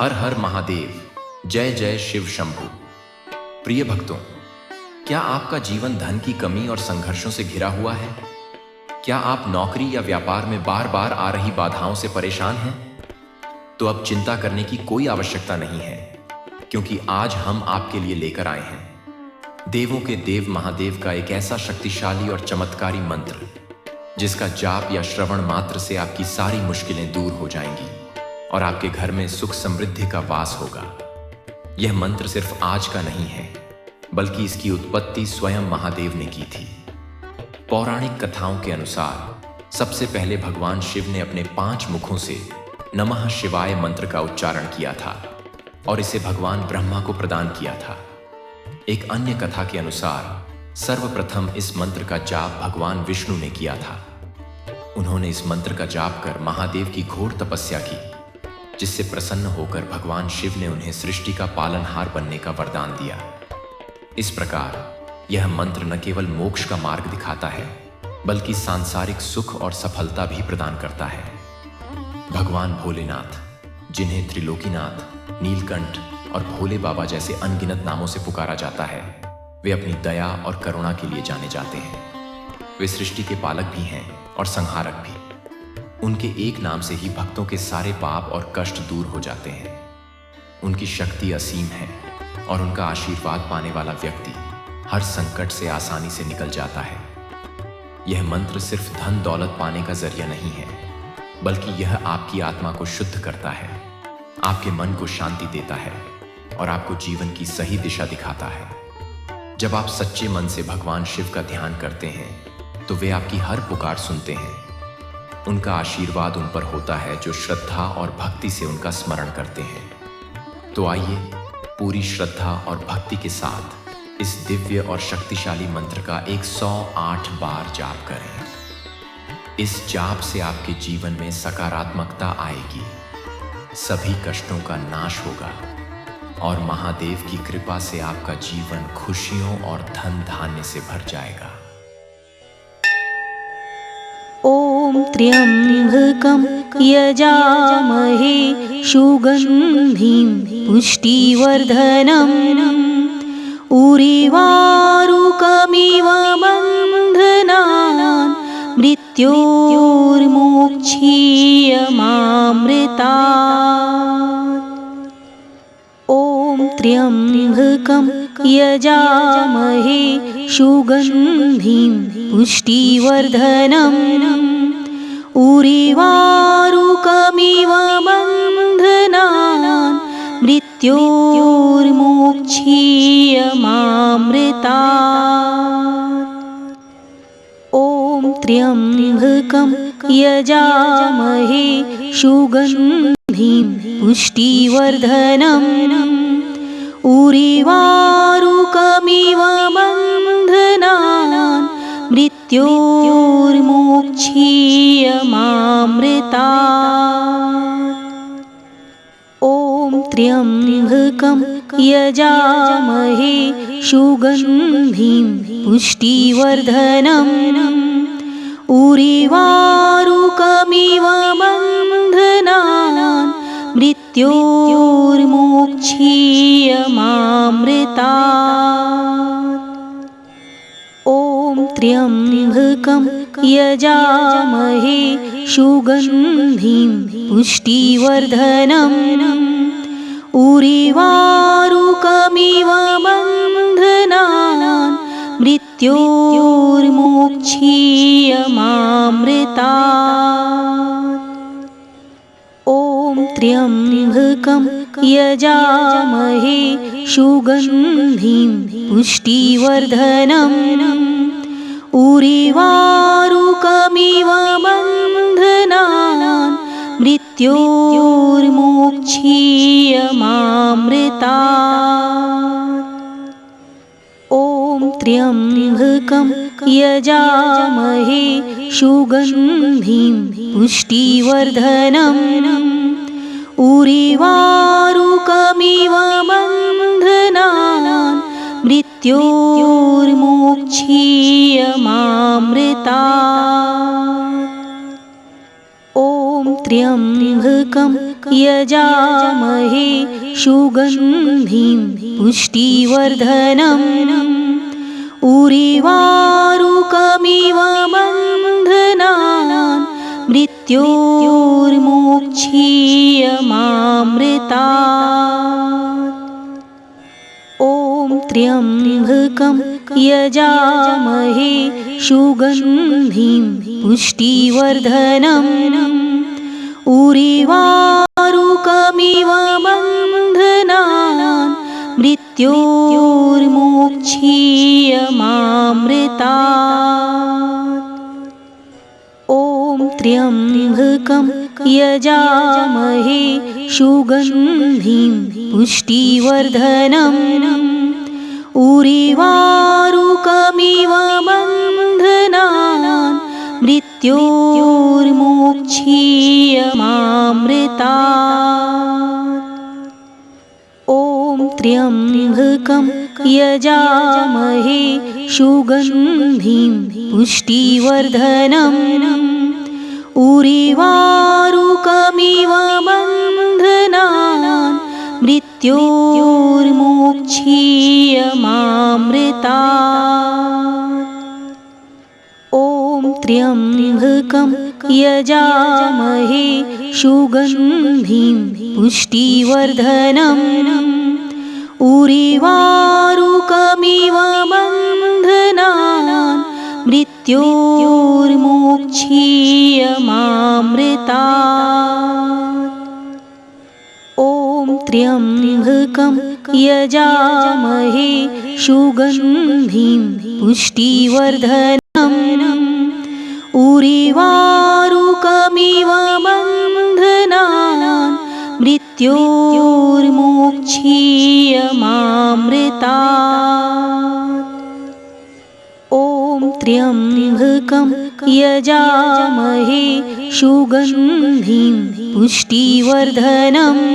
हर हर महादेव, जय जय शिव शंभु। प्रिय भक्तों, क्या आपका जीवन धन की कमी और संघर्षों से घिरा हुआ है? क्या आप नौकरी या व्यापार में बार बार आ रही बाधाओं से परेशान हैं? तो अब चिंता करने की कोई आवश्यकता नहीं है, क्योंकि आज हम आपके लिए लेकर आए हैं देवों के देव महादेव का एक ऐसा शक्तिशाली और चमत्कारी मंत्र, जिसका जाप या श्रवण मात्र से आपकी सारी मुश्किलें दूर हो जाएंगी और आपके घर में सुख समृद्धि का वास होगा। यह मंत्र सिर्फ आज का नहीं है, बल्कि इसकी उत्पत्ति स्वयं महादेव ने की थी। पौराणिक कथाओं के अनुसार सबसे पहले भगवान शिव ने अपने 5 मुखों से नमः शिवाय मंत्र का उच्चारण किया था और इसे भगवान ब्रह्मा को प्रदान किया था। एक अन्य कथा के अनुसार सर्वप्रथम इस मंत्र का जाप भगवान विष्णु ने किया था। उन्होंने इस मंत्र का जाप कर महादेव की घोर तपस्या की, जिससे प्रसन्न होकर भगवान शिव ने उन्हें सृष्टि का पालनहार बनने का वरदान दिया। इस प्रकार यह मंत्र न केवल मोक्ष का मार्ग दिखाता है, बल्कि सांसारिक सुख और सफलता भी प्रदान करता है। भगवान भोलेनाथ, जिन्हें त्रिलोकीनाथ, नीलकंठ और भोले बाबा जैसे अनगिनत नामों से पुकारा जाता है, वे अपनी दया और करुणा के लिए जाने जाते हैं। वे सृष्टि के पालक भी हैं और संहारक भी। उनके एक नाम से ही भक्तों के सारे पाप और कष्ट दूर हो जाते हैं। उनकी शक्ति असीम है और उनका आशीर्वाद पाने वाला व्यक्ति हर संकट से आसानी से निकल जाता है। यह मंत्र सिर्फ धन दौलत पाने का जरिया नहीं है, बल्कि यह आपकी आत्मा को शुद्ध करता है, आपके मन को शांति देता है और आपको जीवन की सही दिशा दिखाता है। जब आप सच्चे मन से भगवान शिव का ध्यान करते हैं, तो वे आपकी हर पुकार सुनते हैं। उनका आशीर्वाद उन पर होता है जो श्रद्धा और भक्ति से उनका स्मरण करते हैं। तो आइए पूरी श्रद्धा और भक्ति के साथ इस दिव्य और शक्तिशाली मंत्र का 108 बार जाप करें। इस जाप से आपके जीवन में सकारात्मकता आएगी, सभी कष्टों का नाश होगा और महादेव की कृपा से आपका जीवन खुशियों और धन धान्य से भर जाएगा। ॐ त्र्यम्बकं यजामहे सुगन्धिं पुष्टिवर्धनम् उर्वारुकमिव बन्धनान् मृत्योर्मोक्षीयमामृतात्। ॐ त्र्यम्बकं यजामहे सुगन्धिं पुष्टिवर्धनम् उर्वारुकमिव बन्धनान् मृत्योर्मोक्षीयमामृतात्। ॐ त्र्यम्बकं यजामहे सुगन्धिं पुष्टिवर्धनम् उर्वारुकमिव बन्धनान् मृत्योर्मोक्षीयमामृतात्। ॐ त्र्यम्बकं यजामहे सुगन्धिं पुष्टिवर्धनम् उर्वारुकमिव बन्धनान् मृत्योर्मोक्षीयमामृतात्। ॐ त्र्यम्बकं यजामहे सुगन्धिं पुष्टिवर्धनम् उर्वारुकमिव बन्धनान् मृत्योर्मोक्षीयमामृतात्। ॐ त्र्यम्बकं यजामहे सुगन्धिं पुष्टिवर्धनम् उर्वारुकमिव बन्धनान् मृत्योर्मोक्षीयमामृतात्। ॐ त्र्यम्बकं यजामहे सुगन्धिं पुष्टिवर्धनम् उर्वारुकमिव बन्धनान् मृत्योर्मोक्षीयमामृतात्। ॐ त्र्यम्बकं यजामहे सुगन्धिं पुष्टिवर्धनम् उर्वारुकमिव बन्धनान् मृत्योर्मोक्षीयमामृतात्। त्र्यम्बकं यजामहे सुगन्धिं पुष्टिवर्धनम् उर्वारुकमिव बन्धनान् मृत्योर्मोक्षीयमामृतात्। त्र्यम्बकं यजामहे सुगन्धिं पुष्टिवर्धनम् उर्वारुकमिव बन्धनान् मृत्योर्मोक्षीयमामृतात्। त्र्यम्बकं यजामहे सुगन्धिं पुष्टिवर्धनम् उर्वारुकमिव बन्धनान् मृत्योर्मोक्षीयमामृतात्। त्र्यम्बकं यजामहे सुगन्धिं पुष्टिवर्धनम् उर्वारुकमिव बन्धनान् मृत्योर्मोक्षीयमामृतात्। त्र्यम्बकं यजामहे सुगन्धिं पुष्टिवर्धनम् उर्वारुकमिव बन्धनान् मृत्योर्मोक्षीयमामृतात्। त्र्यम्बकं यजामहे सुगन्धिं पुष्टिवर्धनम्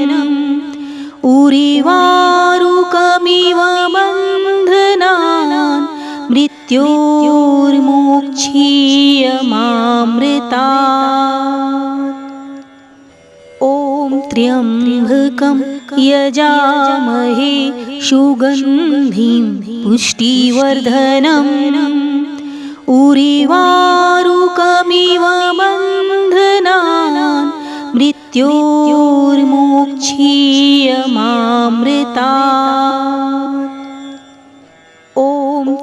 उर्वारुकमिव बन्धनान् मृत्योर्मोक्षीयमामृतात्। त्र्यम्बकं यजामहे सुगन्धिं पुष्टिवर्धनम् उर्वारुकमिव बन्धनान् मृत्योर्मोक्षीयमामृतात्।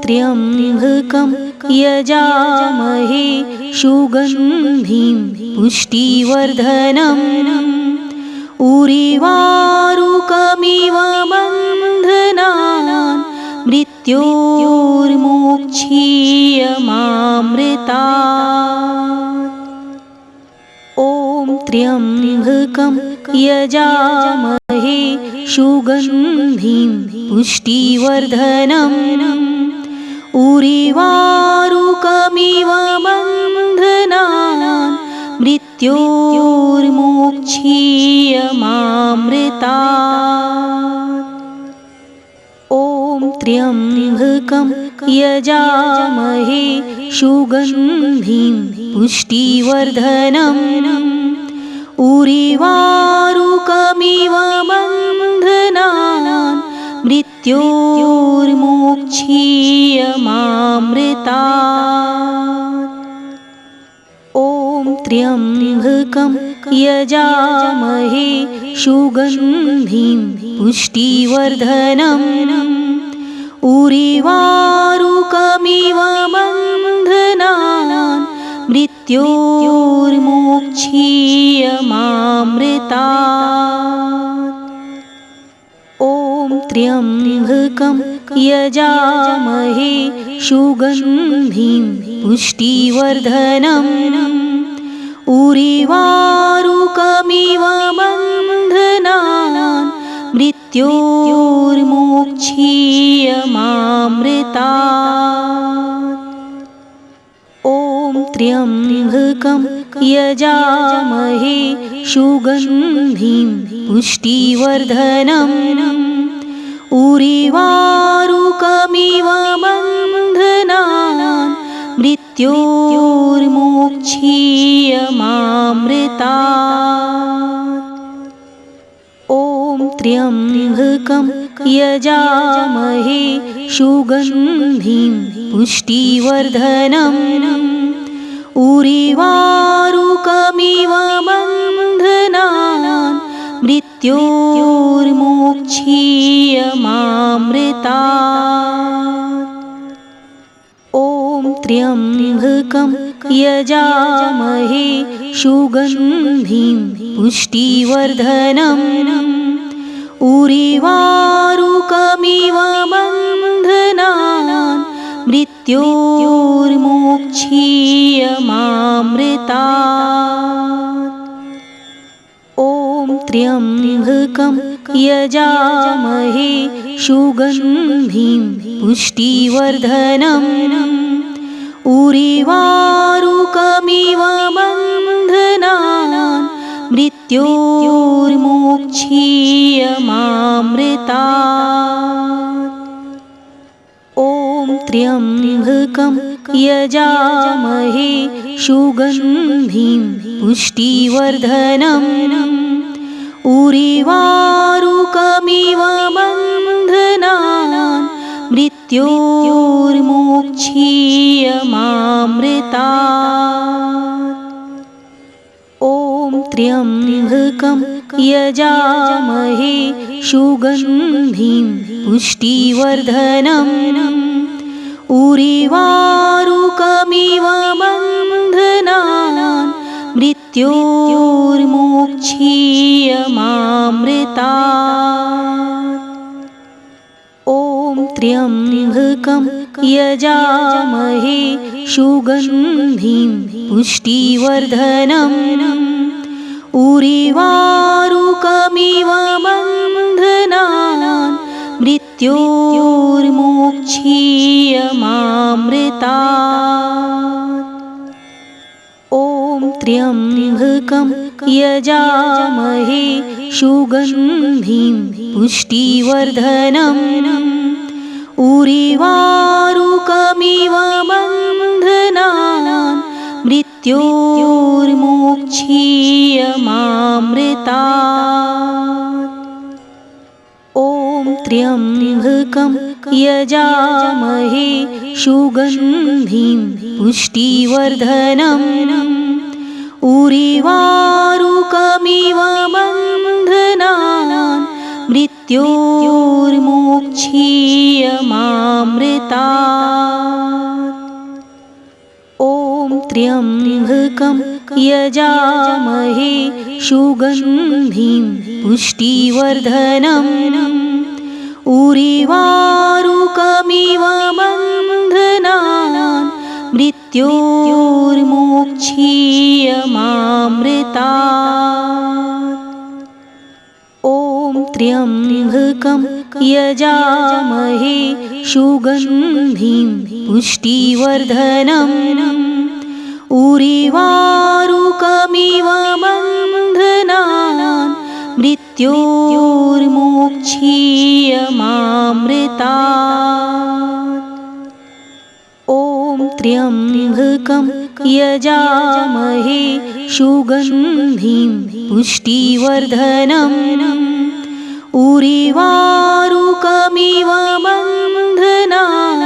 त्र्यम्बकं यजामहे सुगन्धिं पुष्टिवर्धनम् उर्वारुकमिव बन्धनान् मृत्योर्मोक्षीयमामृतात्। त्र्यम्बकं यजामहे सुगन्धिं पुष्टिवर्धनम् उर्वारुकमिव बन्धनान् मृत्योर्मोक्षीयमामृतात्। त्र्यम्बकं यजामहे सुगन्धिं पुष्टिवर्धनम् उर्वारुकमिव बन्धनान् मृत्योर्मोक्षीयमामृतात्। त्र्यम्बकं यजामहे सुगन्धिं पुष्टिवर्धनम् उर्वारुकमिव बन्धनान् मृत्योर्मोक्षीयमामृतात्। त्र्यम्बकं यजामहे सुगन्धिं पुष्टिवर्धनम् उर्वारुकमिव बन्धनान् मृत्योर्मोक्षीयमामृतात्। त्र्यम्बकं यजामहे सुगन्धिं पुष्टिवर्धनम् उर्वारुकमिव बन्धनान् मृत्योर्मोक्षीयमामृतात्। मृत्योर्मोक्षीयमामृतात्। ॐ त्र्यम्बकं यजामहे सुगन्धिं पुष्टिवर्धनम् उर्वारुकमिव बन्धनान् मृत्योर्मोक्षीयमामृतात्। ॐ त्र्यम्बकं यजामहे सुगन्धिं पुष्टिवर्धनम् उर्वारुकमिव बन्धनान् मृत्योर्मोक्षीयमामृतात्। ॐ त्र्यम्बकं यजामहे सुगन्धिं पुष्टिवर्धनम् उर्वारुकमिव बन्धनान् मृत्योर्मोक्षीयमामृतात्। ॐ त्र्यम्बकं यजामहे सुगन्धिं पुष्टिवर्धनम् उर्वारुकमिव बन्धनान् मृत्योर्मोक्षीयमामृतात्। ॐ त्र्यम्बकं यजामहे सुगन्धिं पुष्टिवर्धनम् उर्वारुकमिव बन्धनान् मृत्योर्मोक्षीयमामृतात्। ॐ त्र्यम्बकं यजामहे सुगन्धिं पुष्टिवर्धनम् उर्वारुकमिव बन्धनान् मृत्योर्मोक्षीयमामृतात्। ॐ त्र्यम्बकं यजामहे सुगन्धिं पुष्टिवर्धनम् उर्वारुकमिव बन्धनान् मृत्योर्मोक्षीयमामृतात्। ॐ त्र्यम्बकं यजामहे सुगन्धिं पुष्टिवर्धनम् उर्वारुकमिव बन्धनान् मृत्योर्मोक्षीयमामृतात्। ॐ त्र्यम्बकं यजामहे सुगन्धिं पुष्टिवर्धनम् उर्वारुकमिव बन्धनान् मृत्योर्मोक्षीयमामृतात्। ॐ त्र्यम्बकं यजामहे सुगन्धिं पुष्टिवर्धनम् उर्वारुकमिव बन्धनान् मृत्योर्मोक्षीयमामृतात्। ॐ त्र्यम्बकं यजामहे सुगन्धिं पुष्टिवर्धनम् उर्वारुकमिव बन्धनान्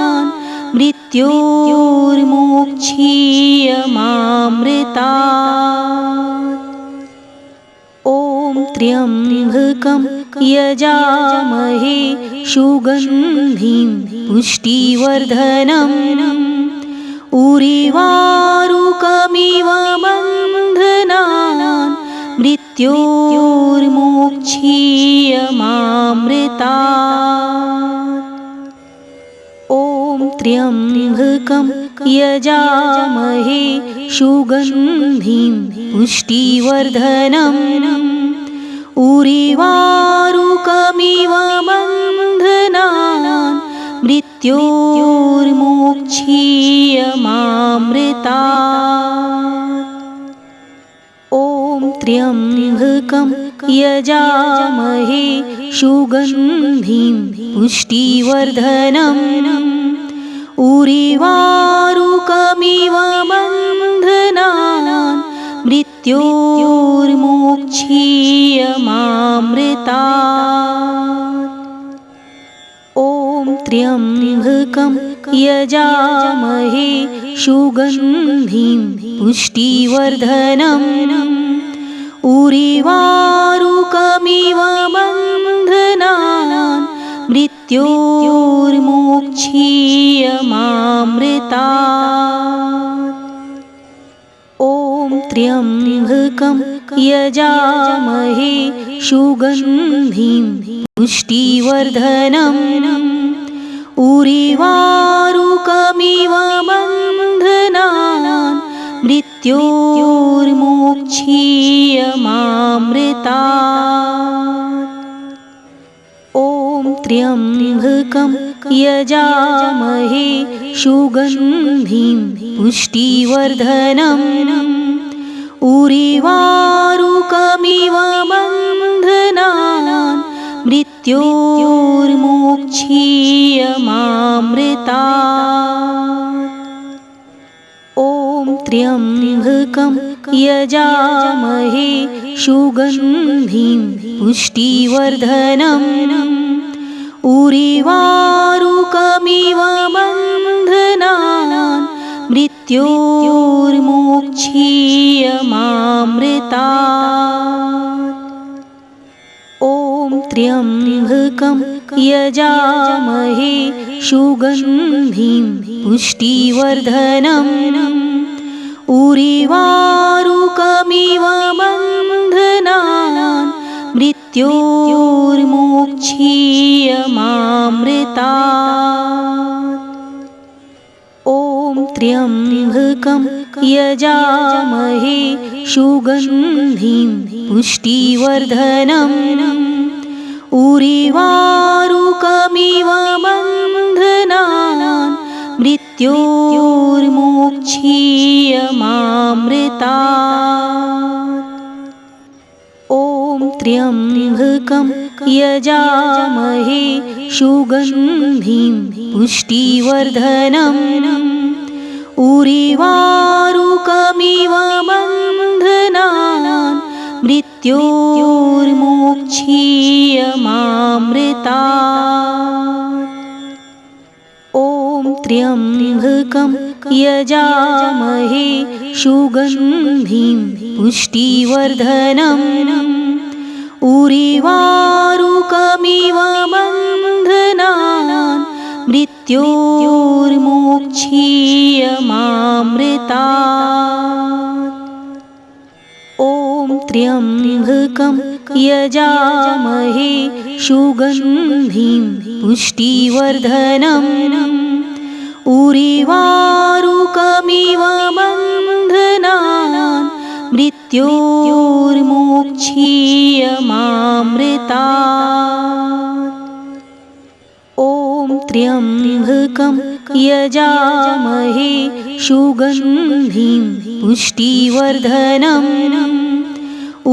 मृत्योर्मोक्षीयमामृतात्। ॐ त्र्यम्बकं यजामहे सुगन्धिं पुष्टिवर्धनम् उर्वारुकमिव बन्धनान् मृत्योर्मोक्षीयमामृतात्। ॐ त्र्यम्बकं यजामहे सुगन्धिं पुष्टिवर्धनम् उर्वारुकमिव बन्धनान् मृत्योर्मोक्षीयमामृतात्। ॐ त्र्यम्बकं यजामहे सुगन्धिं पुष्टिवर्धनम् उरिवारुकमिव बन्धनान् मृत्योर्मोक्षीयमामृतात्। ॐ त्र्यम्बकं यजामहे सुगन्धिं पुष्टिवर्धनम् उरिवारुकमिव बन्धनान् मृत्योर्मोक्षीयमामृतात्। ॐ त्र्यम्बकं यजामहे सुगन्धिं पुष्टिवर्धनम् उरिवारुकमिव बन्धनान् मृत्योर्मोक्षीयमामृतात्। ॐ त्र्यम्बकं यजामहे सुगन्धिं पुष्टिवर्धनम् उरिवारुकमिव बन्धनान् मृत्योर्मोक्षीयमामृतात्। ॐ त्र्यम्बकं यजामहे सुगन्धिं पुष्टिवर्धनम् उरिवारुकमिव बन्धनान् मृत्योर्मोक्षीयमामृतात्। ॐ त्र्यम्बकं यजामहे सुगन्धिं पुष्टिवर्धनम् उरिवारुकमिव बन्धनान् मृत्योर्मोक्षीयमामृतात्। ॐ त्र्यम्बकं यजामहे सुगन्धिं पुष्टिवर्धनम् उरिवारुकमिव बन्धनान् मृत्योर्मोक्षीयमामृतात्। ॐ त्र्यम्बकं यजामहे सुगन्धिं पुष्टिवर्धनम् उरिवारुकमिव बन्धनान् मृत्योर्मोक्षीयमामृतात्। ॐ त्र्यम्बकं यजामहे सुगन्धिं पुष्टिवर्धनम् उरिवारुकमिव बन्धनान् मृत्योर्मोक्षीयमामृतात्। ॐ त्र्यम्बकं यजामहे सुगन्धिं पुष्टिवर्धनम् उरिवारुकमिव बन्धनान् मृत्योर्मोक्षीयमामृतात्। ॐ त्र्यम्बकं यजामहे सुगन्धिं पुष्टिवर्धनम्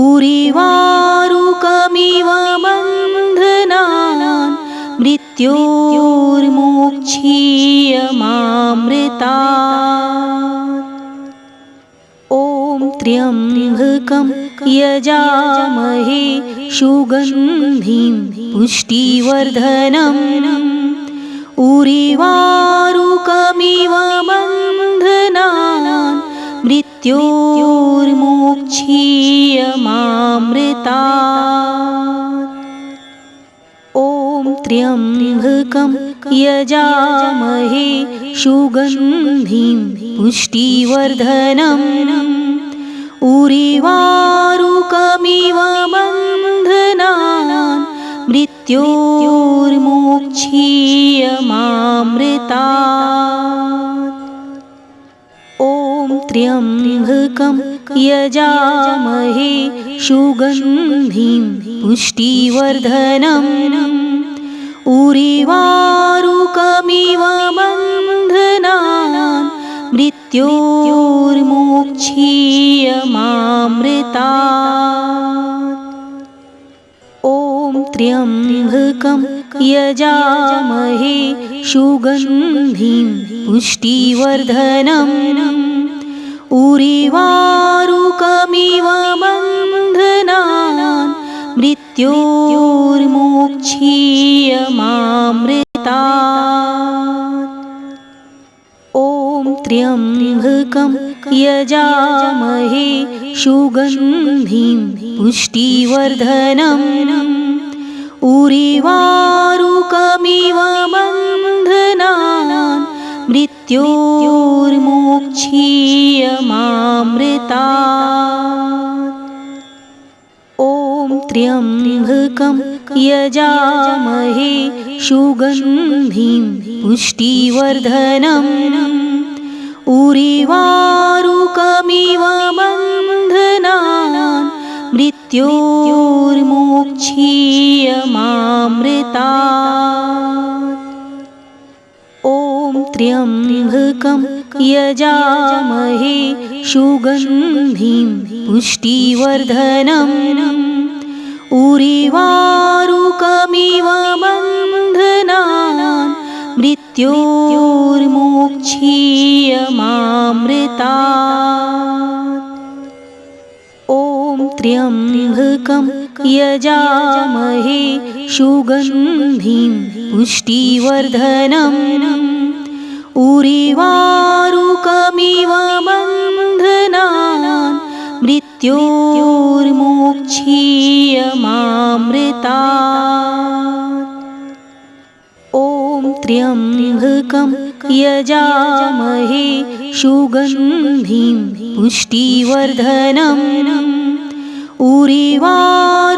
उरिवारुकमिव बन्धनान् मृत्योर्मोक्षीयमामृतात्। ॐ त्र्यम्बकं यजामहे सुगन्धिं पुष्टिवर्धनम् उरिवारुकमिव बन्धनान् मृत्योर्मोक्षीयमामृतात्। ॐ त्र्यम्बकं यजामहे सुगन्धिं पुष्टिवर्धनम् उरिवारुकमिव बन्धनान् मृत्योर्मोक्षीयमामृतात्। ॐ त्र्यम्बकं यजामहे सुगन्धिं पुष्टिवर्धनम् उरिवारुकमिव बन्धनान् मृत्योर्मोक्षीयमामृतात्। ॐ त्र्यम्बकं यजामहे सुगन्धिं पुष्टिवर्धनम् उर्वारुकमिव बन्धनान् मृत्योर्मोक्षीयमामृतात्। ॐ त्र्यम्बकं यजामहे सुगन्धिं पुष्टिवर्धनम् उर्वारुकमिव बन्धनान् मृत्योर्मोक्षीयमामृतात्। ॐ त्र्यम्बकं यजामहे सुगन्धिं पुष्टिवर्धनम् उर्वारुकमिव बन्धनान् मृत्योर्मोक्षीयमामृतात्। ॐ त्र्यम्बकं यजामहे सुगन्धिं पुष्टिवर्धनम् उर्वारुकमिव बन्धनान् मृत्योर्मोक्षीयमामृतात्। ॐ त्र्यम्बकं यजामहे सुगन्धिं पुष्टिवर्धनम् उर्वारुकमिव बन्धनान् मृत्योर्मोक्षीयमामृतात्। ॐ त्र्यम्बकं यजामहे सुगन्धिं पुष्टिवर्धनम् उर्वारुकमिव